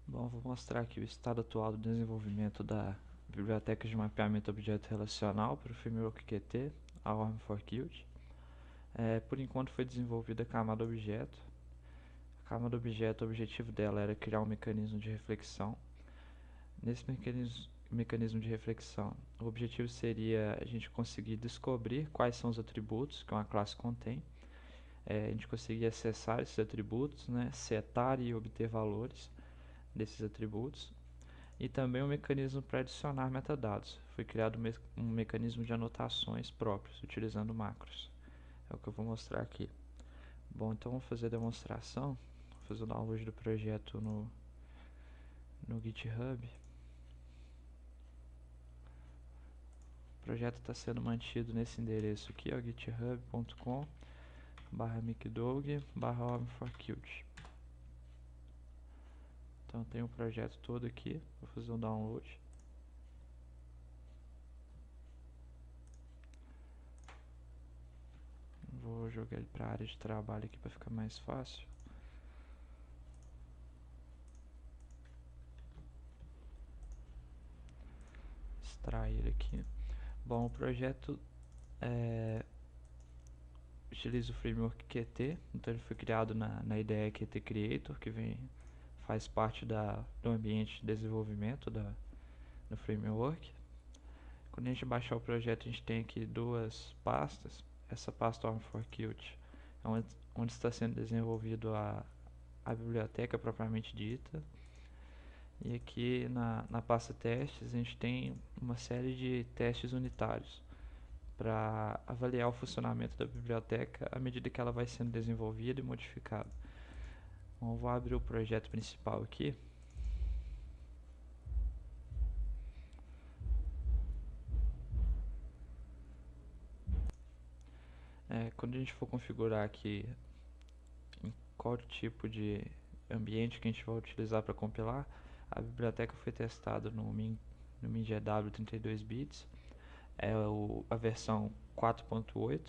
Bom, vou mostrar aqui o estado atual do desenvolvimento da biblioteca de mapeamento objeto relacional para o framework Qt, a ARM for Qt. Por enquanto foi desenvolvida a camada objeto. A camada objeto, o objetivo dela era criar um mecanismo de reflexão. Nesse mecanismo de reflexão, o objetivo seria a gente conseguir descobrir quais são os atributos que uma classe contém. A gente conseguir acessar esses atributos, né, setar e obter valores desses atributos. E também um mecanismo para adicionar metadados. Foi criado um mecanismo de anotações próprios, utilizando macros. É o que eu vou mostrar aqui. Bom, então vamos fazer a demonstração. Vou fazer o download do projeto no GitHub. O projeto está sendo mantido nesse endereço aqui, github.com/micdog/arm4qt. Então tem o projeto todo aqui. Vou fazer um download. Vou jogar ele para a área de trabalho aqui para ficar mais fácil. Extrair ele aqui. Bom, o projeto utiliza o framework Qt, então ele foi criado na IDE Qt Creator, que faz parte do ambiente de desenvolvimento do framework. Quando a gente baixar o projeto, a gente tem aqui duas pastas. Essa pasta ARM4Qt é onde está sendo desenvolvido a biblioteca propriamente dita. E aqui na pasta testes, a gente tem uma série de testes unitários para avaliar o funcionamento da biblioteca à medida que ela vai sendo desenvolvida e modificada. Bom, eu vou abrir o projeto principal aqui. Quando a gente for configurar aqui em qual tipo de ambiente que a gente vai utilizar para compilar, a biblioteca foi testada no MinGW 32 bits, a versão 4.8.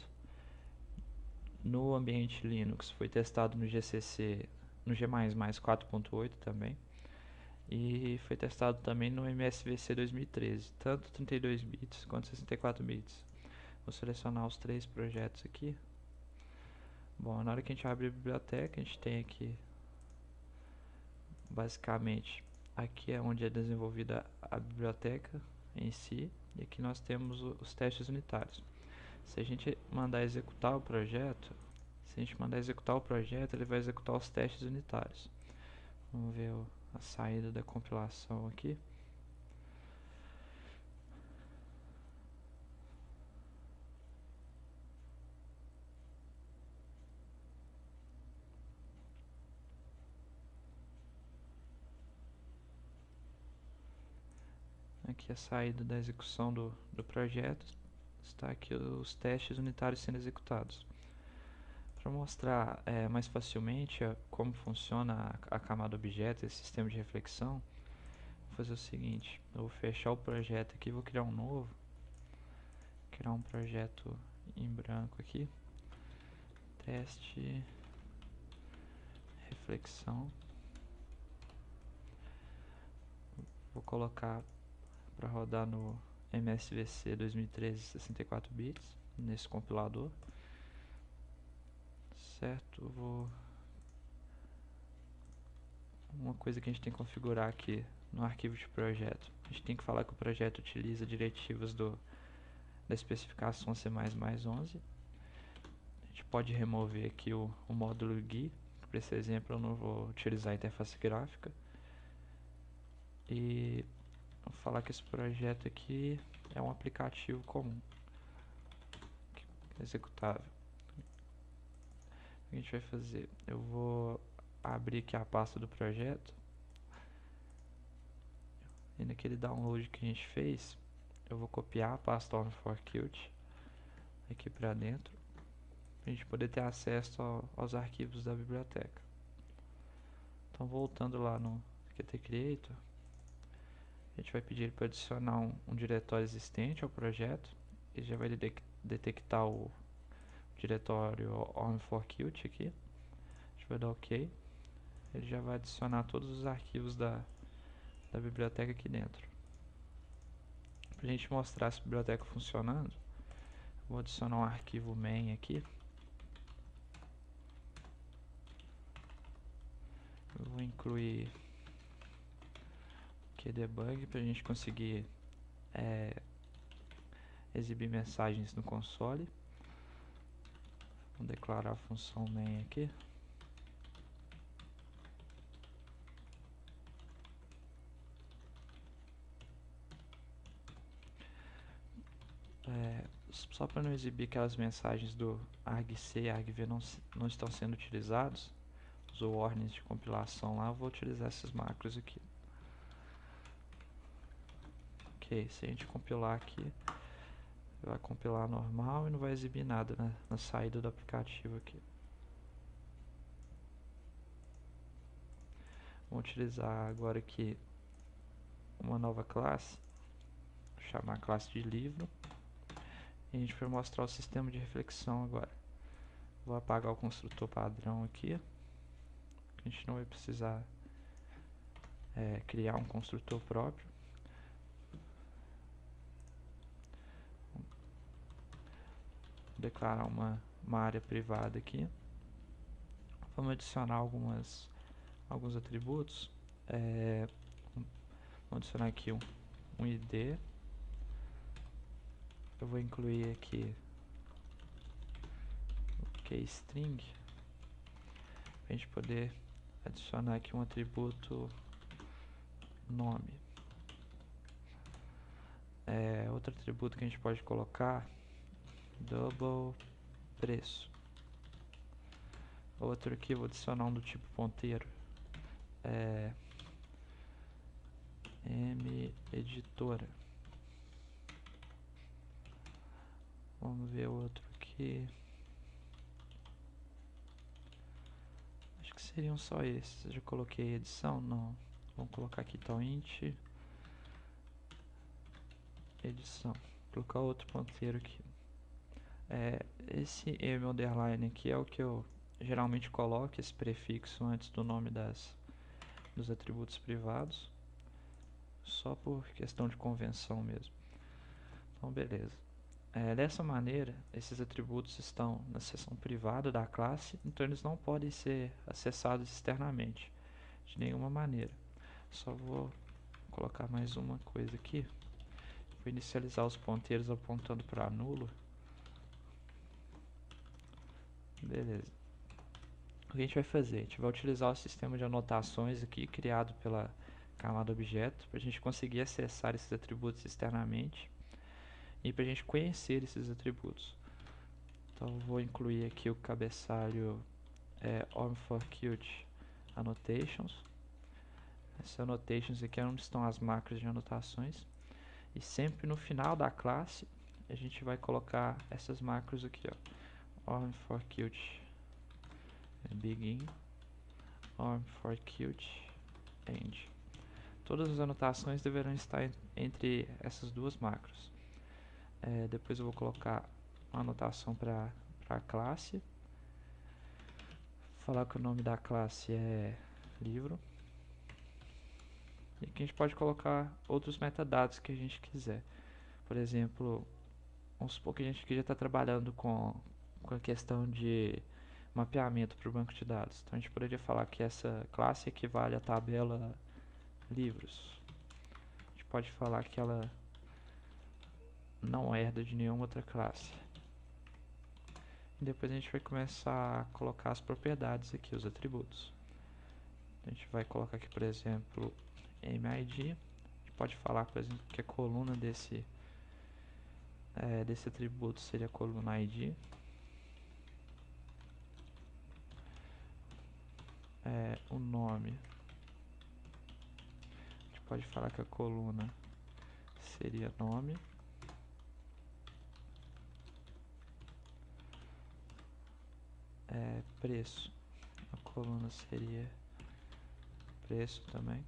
No ambiente Linux foi testado no GCC, no G++ 4.8 também. E foi testado também no MSVC 2013, tanto 32 bits quanto 64 bits. Vou selecionar os três projetos aqui. Bom, na hora que a gente abre a biblioteca, a gente tem aqui, basicamente, aqui é onde é desenvolvida a biblioteca em si, e aqui nós temos os testes unitários. Se a gente mandar executar o projeto, ele vai executar os testes unitários. Vamos ver a saída da compilação aqui. Aqui a saída da execução do projeto. Está aqui os testes unitários sendo executados. Para mostrar mais facilmente como funciona a camada objeto, esse sistema de reflexão, vou fazer o seguinte: eu vou fechar o projeto aqui, vou criar um novo, criar um projeto em branco aqui, teste reflexão, vou colocar para rodar no MSVC 2013 64 bits nesse compilador, certo? Uma coisa que a gente tem que configurar aqui no arquivo de projeto, a gente tem que falar que o projeto utiliza diretivas da especificação C++11. A gente pode remover aqui o módulo GUI, para esse exemplo eu não vou utilizar a interface gráfica, e vou falar que esse projeto aqui é um aplicativo comum, executável. O que a gente vai fazer? Eu vou abrir aqui a pasta do projeto, e naquele download que a gente fez, eu vou copiar a pasta ARM4Qt aqui para dentro, para a gente poder ter acesso aos arquivos da biblioteca. Então, voltando lá no Qt Creator, a gente vai pedir para adicionar um diretório existente ao projeto. Ele já vai detectar o diretório ARM4Qt aqui. A gente vai dar OK. ele já vai adicionar todos os arquivos da biblioteca aqui dentro. Para a gente mostrar essa biblioteca funcionando, vou adicionar um arquivo main aqui. Eu vou incluir QDebug para a gente conseguir exibir mensagens no console. Vou declarar a função main aqui. Só para não exibir aquelas mensagens do argc e argv não estão sendo utilizados, os warnings de compilação lá, eu vou utilizar essas macros aqui. Ok, se a gente compilar aqui, vai compilar normal e não vai exibir nada na saída do aplicativo aqui. Vamos utilizar agora aqui uma nova classe, vou chamar a classe de livro, e a gente vai mostrar o sistema de reflexão agora. Vou apagar o construtor padrão aqui, a gente não vai precisar criar um construtor próprio. Vou declarar uma área privada aqui. Vamos adicionar alguns atributos. Vou adicionar aqui um ID. Eu vou incluir aqui o keystring, para a gente poder adicionar aqui um atributo nome. Outro atributo que a gente pode colocar, double preço. Outro aqui, vou adicionar um do tipo ponteiro, editora. Vamos ver outro aqui. Acho que seriam só esses. Eu já coloquei edição? Não. Vamos colocar aqui tal int edição. Vou colocar outro ponteiro aqui. Esse m underline aqui é o que eu geralmente coloco, esse prefixo antes do nome dos atributos privados, só por questão de convenção mesmo. Então beleza. Dessa maneira, esses atributos estão na seção privada da classe, então eles não podem ser acessados externamente de nenhuma maneira. Só vou colocar mais uma coisa aqui. Vou inicializar os ponteiros apontando para nulo. Beleza. O que a gente vai fazer? A gente vai utilizar o sistema de anotações aqui criado pela camada objeto para a gente conseguir acessar esses atributos externamente e para a gente conhecer esses atributos. Então eu vou incluir aqui o cabeçalho ORM4Qt Annotations. Essas annotations aqui é onde estão as macros de anotações. E sempre no final da classe a gente vai colocar essas macros aqui, ó. ORM4Qt begin, ORM4Qt end. Todas as anotações deverão estar entre essas duas macros. Depois eu vou colocar uma anotação para a classe. Falar que o nome da classe é livro. E aqui a gente pode colocar outros metadados que a gente quiser. Por exemplo, vamos supor que a gente já está trabalhando com a questão de mapeamento para o banco de dados. Então a gente poderia falar que essa classe equivale à tabela livros. A gente pode falar que ela não herda de nenhuma outra classe. E depois a gente vai começar a colocar as propriedades aqui, os atributos. A gente vai colocar aqui, por exemplo, MID. A gente pode falar, por exemplo, que a coluna desse atributo seria a coluna ID. O nome, a gente pode falar que a coluna seria nome. Preço, a coluna seria preço também.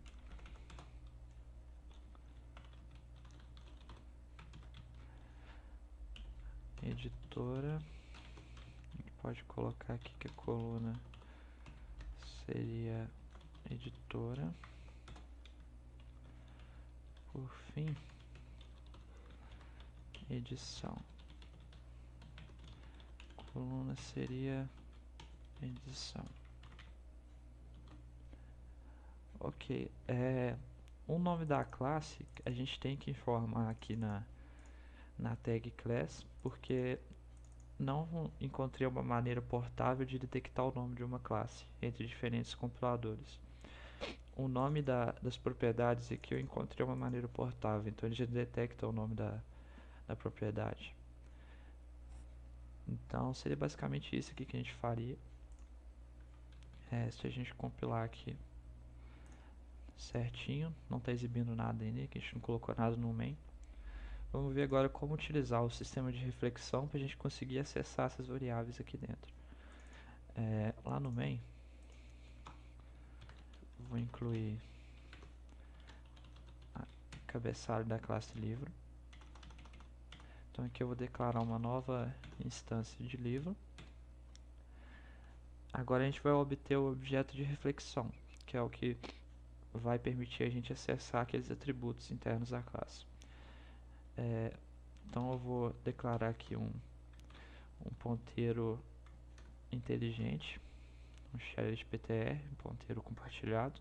Editora, a gente pode colocar aqui que a coluna seria editora. Por fim, edição. Coluna seria edição. Ok, o nome da classe a gente tem que informar aqui na tag class, porque não encontrei uma maneira portável de detectar o nome de uma classe entre diferentes compiladores. O nome das propriedades aqui eu encontrei uma maneira portável, então ele já detecta o nome da propriedade. Então seria basicamente isso aqui que a gente faria. Se a gente compilar aqui certinho, não está exibindo nada ainda, que a gente não colocou nada no main. Vamos ver agora como utilizar o sistema de reflexão para a gente conseguir acessar essas variáveis aqui dentro. Lá no main, vou incluir a cabeçalho da classe livro. Então aqui eu vou declarar uma nova instância de livro. Agora a gente vai obter o objeto de reflexão, que é o que vai permitir a gente acessar aqueles atributos internos da classe. Então eu vou declarar aqui um ponteiro inteligente, um share de PTR, um ponteiro compartilhado,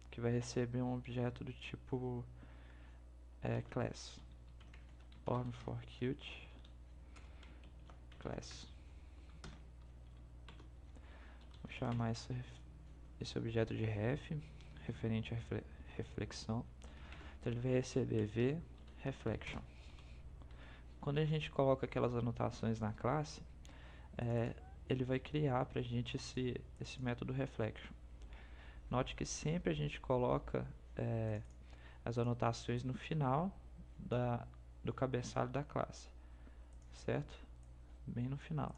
que vai receber um objeto do tipo class, Orm for Qt class. Vou chamar esse objeto de ref, referente à reflexão. Então ele vai receber v reflection. Quando a gente coloca aquelas anotações na classe, ele vai criar para a gente esse método reflection. Note que sempre a gente coloca as anotações no final do cabeçalho da classe, certo? Bem no final.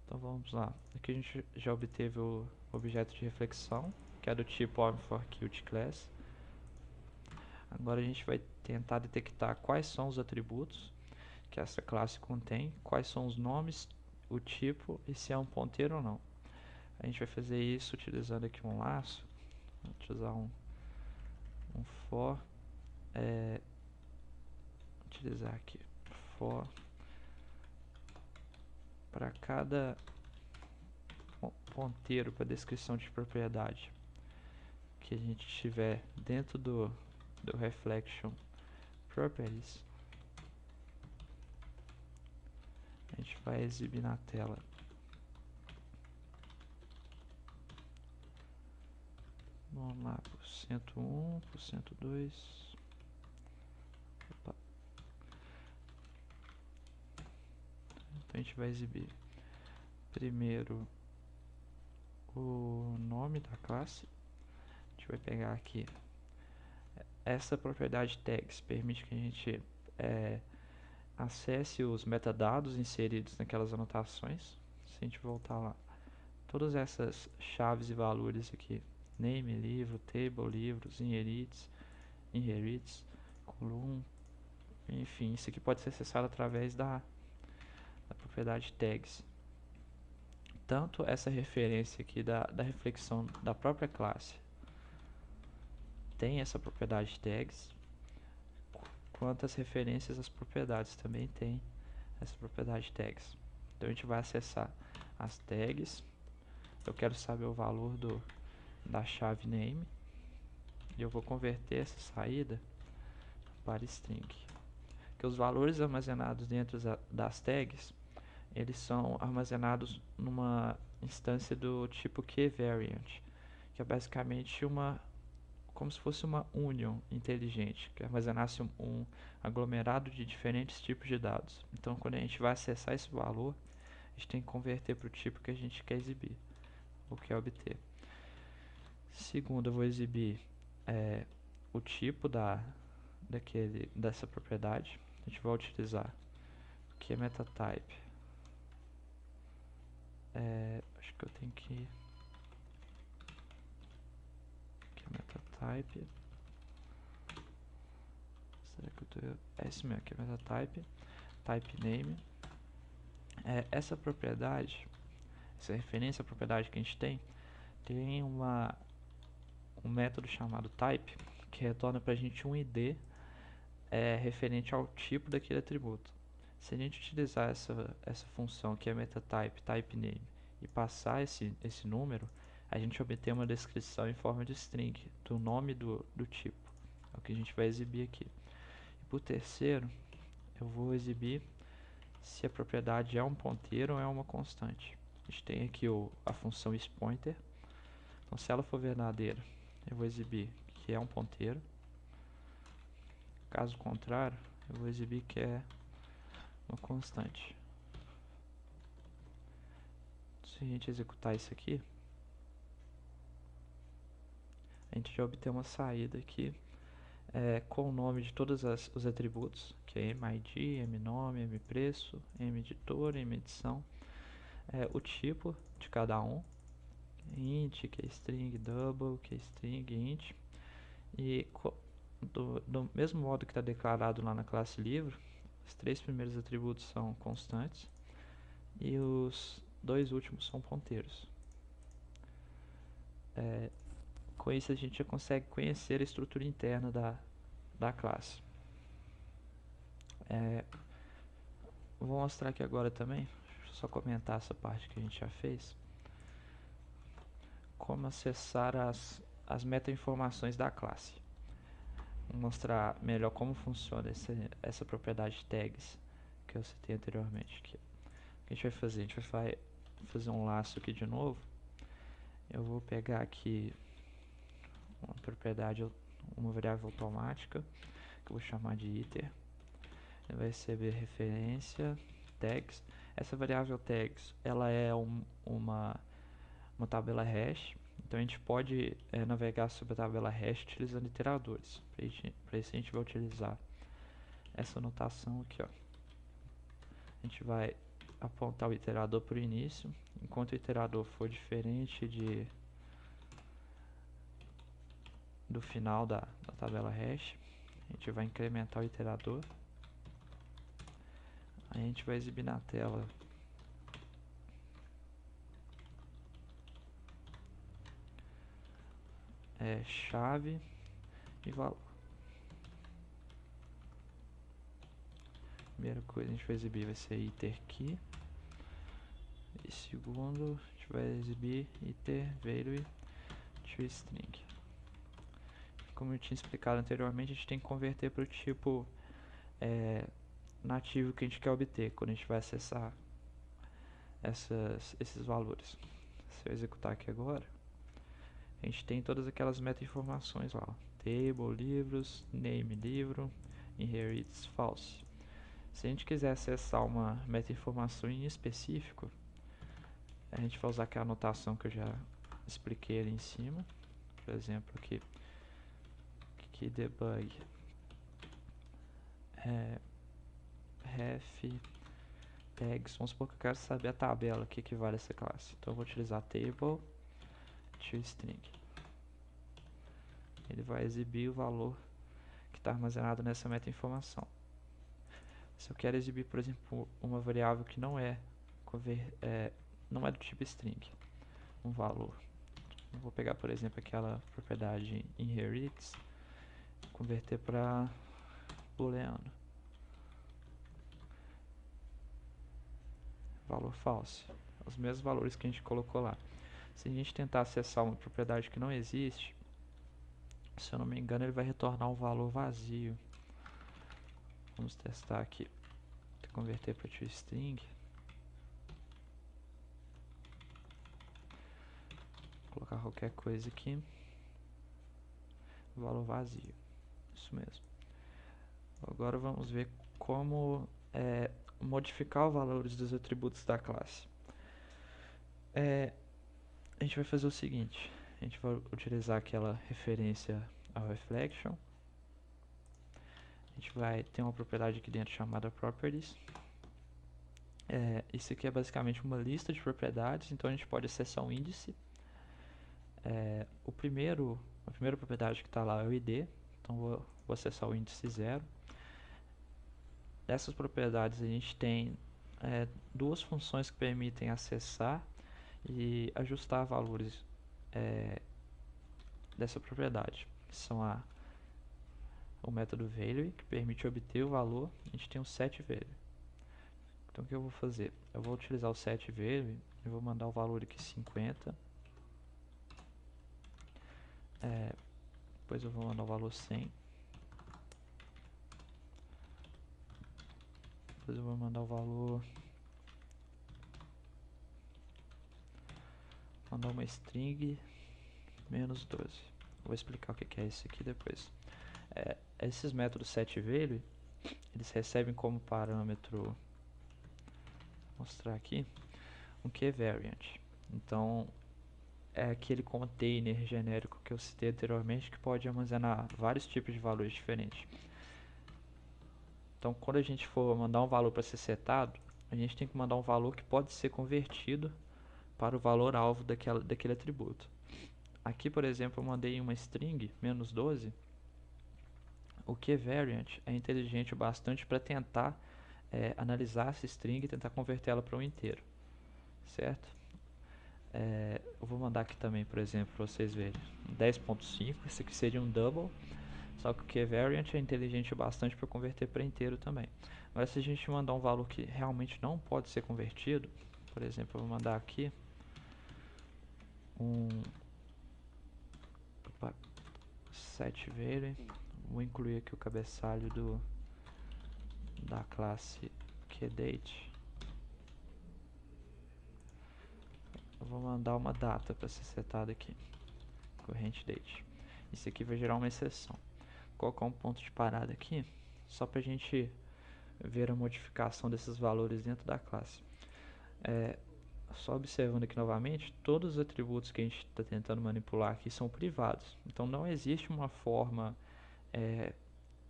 Então vamos lá. Aqui a gente já obteve o objeto de reflexão, que é do tipo Orm for Qt class. Agora a gente vai tentar detectar quais são os atributos que essa classe contém, quais são os nomes, o tipo e se é um ponteiro ou não. A gente vai fazer isso utilizando aqui um laço. Vou utilizar um for, utilizar aqui for para cada ponteiro para descrição de propriedade que a gente tiver dentro do reflection properties, a gente vai exibir na tela vamos lá, %1, %2. Opa. Então a gente vai exibir primeiro o nome da classe. A gente vai pegar aqui essa propriedade tags, permite que a gente acesse os metadados inseridos naquelas anotações. Se a gente voltar lá, todas essas chaves e valores aqui, name, livro, table, livros, inherits, column, enfim, isso aqui pode ser acessado através da propriedade tags. Tanto essa referência aqui da reflexão da própria classe tem essa propriedade tags, quanto as referências às propriedades também tem essa propriedade tags. Então a gente vai acessar as tags. Eu quero saber o valor da chave name e eu vou converter essa saída para string. Que os valores armazenados dentro das tags, eles são armazenados numa instância do tipo kVariant, que é basicamente como se fosse uma union inteligente, que armazenasse um aglomerado de diferentes tipos de dados. Então, quando a gente vai acessar esse valor, a gente tem que converter para o tipo que a gente quer exibir, ou quer obter. Segundo, eu vou exibir o tipo dessa propriedade. A gente vai utilizar o que é metatype. Acho que eu tenho que metatype. Será que eu tô... É esse mesmo, que é metatype. Type name. Essa propriedade, essa referência à propriedade que a gente tem uma um método chamado type, que retorna para a gente um ID referente ao tipo daquele atributo. Se a gente utilizar essa função que é metatype, typeName, e passar esse número, a gente obtém uma descrição em forma de string do nome do tipo. É o que a gente vai exibir aqui. E por terceiro, eu vou exibir se a propriedade é um ponteiro ou é uma constante. A gente tem aqui a função isPointer. Então, se ela for verdadeira, eu vou exibir que é um ponteiro. Caso contrário, eu vou exibir que é uma constante. Se a gente executar isso aqui, a gente já obtém uma saída aqui com o nome de todos os atributos, que é MID, MNome, MPreço, MEditor, MEdição, o tipo de cada um, int, keystring, double, keystring, int, e do mesmo modo que está declarado lá na classe livro, os 3 primeiros atributos são constantes e os 2 últimos são ponteiros. Com isso a gente já consegue conhecer a estrutura interna da classe. Vou mostrar aqui agora também, deixa eu só comentar essa parte que a gente já fez, como acessar as meta-informações da classe. Vou mostrar melhor como funciona essa propriedade tags que eu citei anteriormente aqui. O que a gente vai fazer? A gente vai fazer um laço aqui de novo. Eu vou pegar aqui uma propriedade, uma variável automática, que eu vou chamar de iter. Ele vai receber referência tags. Essa variável tags, ela é uma tabela hash. Então a gente pode navegar sobre a tabela hash utilizando iteradores. Para isso a gente vai utilizar essa notação aqui, ó. A gente vai apontar o iterador para o início. Enquanto o iterador for diferente do final da tabela hash, a gente vai incrementar o iterador. Aí a gente vai exibir na tela chave e valor. Primeira coisa a gente vai exibir vai ser iter key. E segundo, a gente vai exibir iter value toString. Como eu tinha explicado anteriormente, a gente tem que converter para o tipo nativo que a gente quer obter quando a gente vai acessar esses valores. Se eu executar aqui agora, a gente tem todas aquelas meta-informações lá, table, livros, name, livro, inherits, false. Se a gente quiser acessar uma meta-informação em específico, a gente vai usar aquela anotação que eu já expliquei ali em cima. Por exemplo, aqui debug ref tags. Vamos supor que eu quero saber a tabela que equivale a essa classe. Então eu vou utilizar table toString. Ele vai exibir o valor que está armazenado nessa meta-informação. Se eu quero exibir, por exemplo, uma variável que não é do tipo string, um valor. Eu vou pegar, por exemplo, aquela propriedade inherits, converter para booleano. Valor false. Os mesmos valores que a gente colocou lá. Se a gente tentar acessar uma propriedade que não existe, se eu não me engano, ele vai retornar um valor vazio. Vamos testar aqui. Vou converter para toString. Vou colocar qualquer coisa aqui. Valor vazio. Isso mesmo. Agora vamos ver como modificar os valores dos atributos da classe. A gente vai fazer o seguinte. A gente vai utilizar aquela referência ao reflection. A gente vai ter uma propriedade aqui dentro chamada properties. Isso aqui é basicamente uma lista de propriedades, então a gente pode acessar um índice. A primeira propriedade que está lá é o id, então vou acessar o índice 0. Dessas propriedades a gente tem duas funções que permitem acessar e ajustar valores dessa propriedade, que são o método value, que permite obter o valor. A gente tem o set value. Então o que eu vou fazer? Eu vou utilizar o set value e vou mandar o valor aqui 50. Depois eu vou mandar o valor 100. Depois eu vou mandar o valor... Mandar uma string menos 12. Vou explicar o que é isso aqui depois. Esses métodos setValue, eles recebem como parâmetro, vou mostrar aqui, um keyVariant. Então, é aquele container genérico que eu citei anteriormente que pode armazenar vários tipos de valores diferentes. Então, quando a gente for mandar um valor para ser setado, a gente tem que mandar um valor que pode ser convertido para o valor alvo daquele atributo. Aqui, por exemplo, eu mandei uma string, menos 12. O keyVariant é inteligente o bastante para tentar analisar essa string e tentar convertê-la para um inteiro, certo? Eu vou mandar aqui também, por exemplo, para vocês verem, 10.5, esse aqui seria um double, só que o keyVariant é inteligente o bastante para converter para inteiro também. Mas se a gente mandar um valor que realmente não pode ser convertido, por exemplo, eu vou mandar aqui um setValue, vou incluir aqui o cabeçalho da classe kDate. Eu vou mandar uma data para ser setada aqui, corrente date. Isso aqui vai gerar uma exceção. Vou colocar um ponto de parada aqui, só para a gente ver a modificação desses valores dentro da classe. Só observando aqui novamente, todos os atributos que a gente está tentando manipular aqui são privados. Então não existe uma forma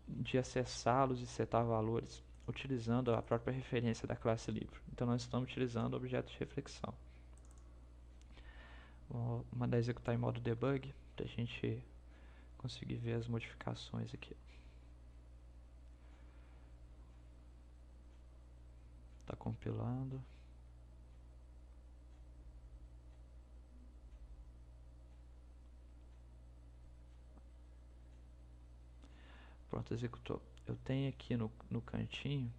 de acessá-los e setar valores utilizando a própria referência da classe livre. Então nós estamos utilizando o objeto de reflexão. Vou mandar executar em modo debug para a gente conseguir ver as modificações aqui. Está compilando. Pronto, executou. Eu tenho aqui no cantinho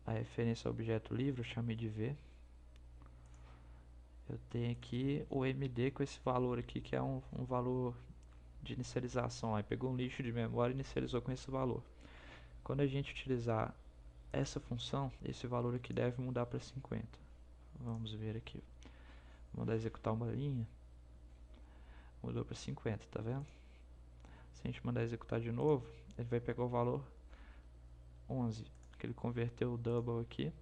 a referência ao objeto livre, eu chamei de V. Eu tenho aqui o MD com esse valor aqui, que é um valor de inicialização. Aí pegou um lixo de memória e inicializou com esse valor. Quando a gente utilizar essa função, esse valor aqui deve mudar para 50. Vamos ver aqui. Vou mandar executar uma linha. Mudou para 50, tá vendo? Se a gente mandar executar de novo, ele vai pegar o valor 11, que ele converteu o double aqui,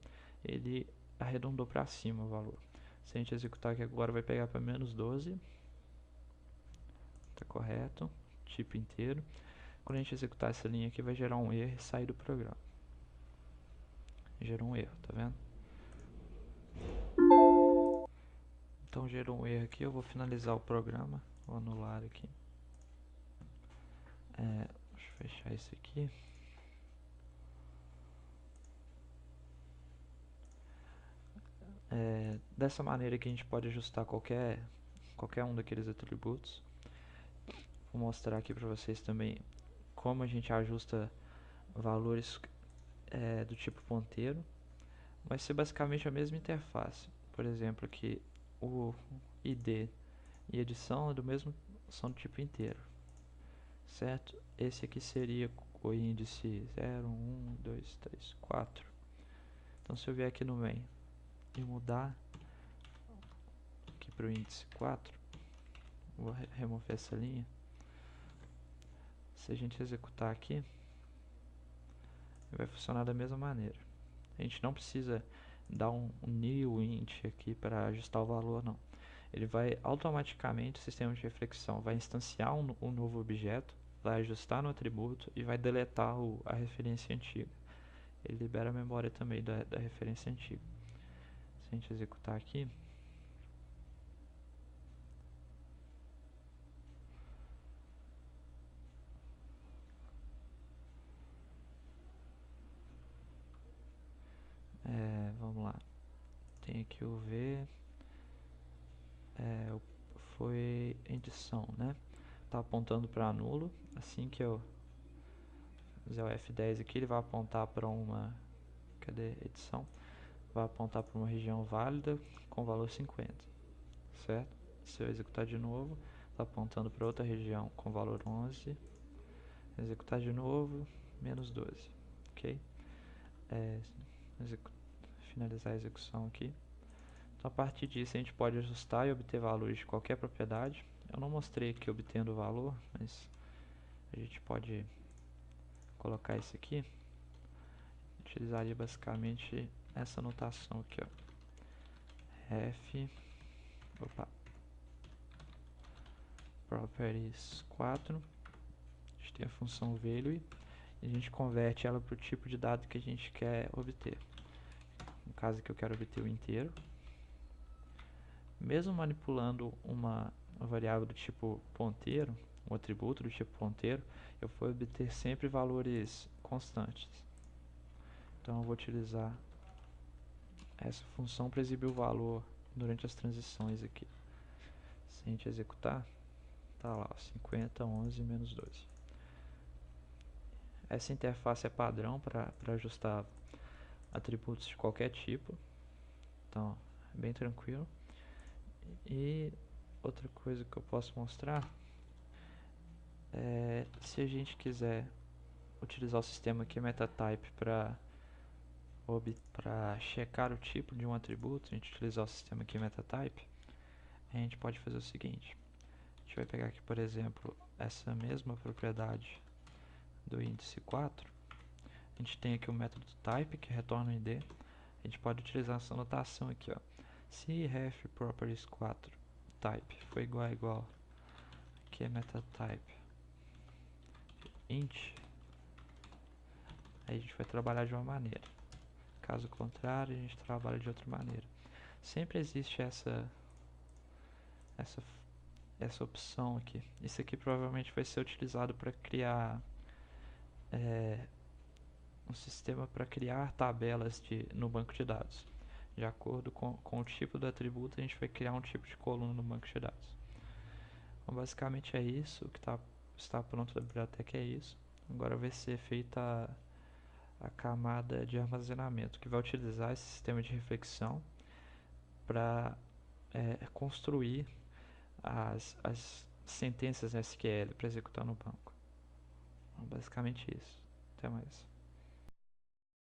ele arredondou para cima o valor. Se a gente executar aqui agora, vai pegar para menos 12. Tá correto, tipo inteiro. Quando a gente executar essa linha aqui, vai gerar um erro e sair do programa. Gerou um erro, tá vendo? Então gerou um erro aqui, eu vou finalizar o programa, vou anular aqui. Deixa eu fechar isso aqui. Dessa maneira que a gente pode ajustar qualquer um daqueles atributos. Vou mostrar aqui para vocês também como a gente ajusta valores do tipo ponteiro. Vai ser basicamente a mesma interface. Por exemplo, aqui o ID e edição são do tipo inteiro, certo? Esse aqui seria o índice 0, 1, 2, 3, 4. Então se eu vier aqui no main e mudar aqui para o índice 4, vou remover essa linha. Se a gente executar aqui, vai funcionar da mesma maneira. A gente não precisa dar um new int aqui para ajustar o valor, não. Ele vai automaticamente, o sistema de reflexão vai instanciar um novo objeto, vai ajustar no atributo e vai deletar a referência antiga. Ele libera a memória também da referência antiga. Se a gente executar aqui, vamos lá, tem aqui o V, o foi edição, né? Tá apontando para nulo. Assim que eu fizer o F10 aqui, ele vai apontar para uma, cadê edição? Vai apontar para uma região válida com valor 50, certo? Se eu executar de novo, está apontando para outra região com valor 11. Executar de novo, menos 12, ok? Finalizar a execução aqui. Então, a partir disso, a gente pode ajustar e obter valores de qualquer propriedade. Eu não mostrei aqui obtendo o valor, mas a gente pode colocar isso aqui. Utilizaria basicamente essa notação aqui, ó. Properties 4. A gente tem a função value e a gente converte ela para o tipo de dado que a gente quer obter. No caso aqui eu quero obter o inteiro. Mesmo manipulando uma variável do tipo ponteiro, um atributo do tipo ponteiro, eu vou obter sempre valores constantes. Então eu vou utilizar essa função para exibir o valor durante as transições aqui. Se a gente executar, tá lá, 50, 11, menos 12. Essa interface é padrão para ajustar atributos de qualquer tipo. Então, é bem tranquilo. E outra coisa que eu posso mostrar é se a gente quiser utilizar o sistema aqui MetaType para checar o tipo de um atributo, a gente utilizar o sistema aqui MetaType, a gente pode fazer o seguinte. A gente vai pegar aqui, por exemplo, essa mesma propriedade do índice 4. A gente tem aqui o método type, que retorna o ID. A gente pode utilizar essa notação aqui, ó. Se ref properties 4 type for igual, que é metatype int, aí a gente vai trabalhar de uma maneira. Caso contrário, a gente trabalha de outra maneira. Sempre existe essa opção aqui. Isso aqui provavelmente vai ser utilizado para criar um sistema para criar tabelas no banco de dados. De acordo com o tipo do atributo, a gente vai criar um tipo de coluna no banco de dados. Então, basicamente é isso. O que está pronto da biblioteca é isso. Agora vai ser feita a camada de armazenamento, que vai utilizar esse sistema de reflexão para construir as sentenças SQL para executar no banco. Então, basicamente isso. Até mais.